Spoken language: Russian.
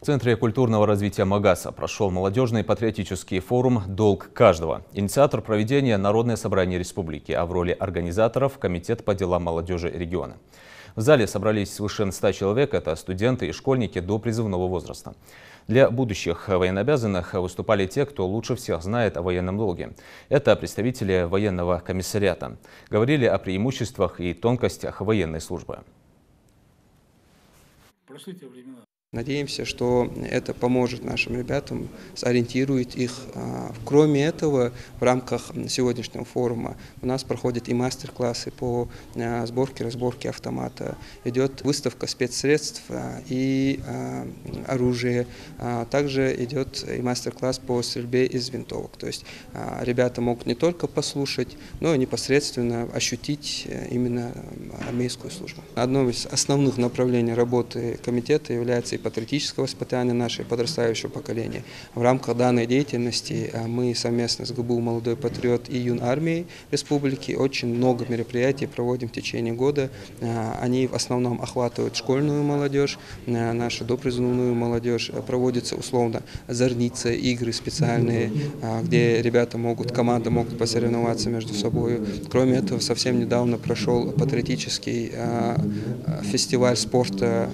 В Центре культурного развития Магаса прошел молодежный патриотический форум «Долг каждого». Инициатор проведения – Народное собрание республики, а в роли организаторов – Комитет по делам молодежи региона. В зале собрались свыше 100 человек – это студенты и школьники до призывного возраста. Для будущих военнообязанных выступали те, кто лучше всех знает о военном долге. Это представители военного комиссариата. Говорили о преимуществах и тонкостях военной службы. Надеемся, что это поможет нашим ребятам, сориентирует их. Кроме этого, в рамках сегодняшнего форума у нас проходят и мастер-классы по сборке, разборке автомата. Идет выставка спецсредств и оружия. Также идет и мастер-класс по стрельбе из винтовок. То есть ребята могут не только послушать, но и непосредственно ощутить именно армейскую службу. Одно из основных направлений работы комитета является патриотического воспитания нашего подрастающего поколения. В рамках данной деятельности мы совместно с ГБУ «Молодой патриот» и Юнармией Республики очень много мероприятий проводим в течение года. Они в основном охватывают школьную молодежь, нашу допризывную молодежь. Проводятся условно зорницы, игры специальные, где ребята команды могут посоревноваться между собой. Кроме этого, совсем недавно прошел патриотический фестиваль спорта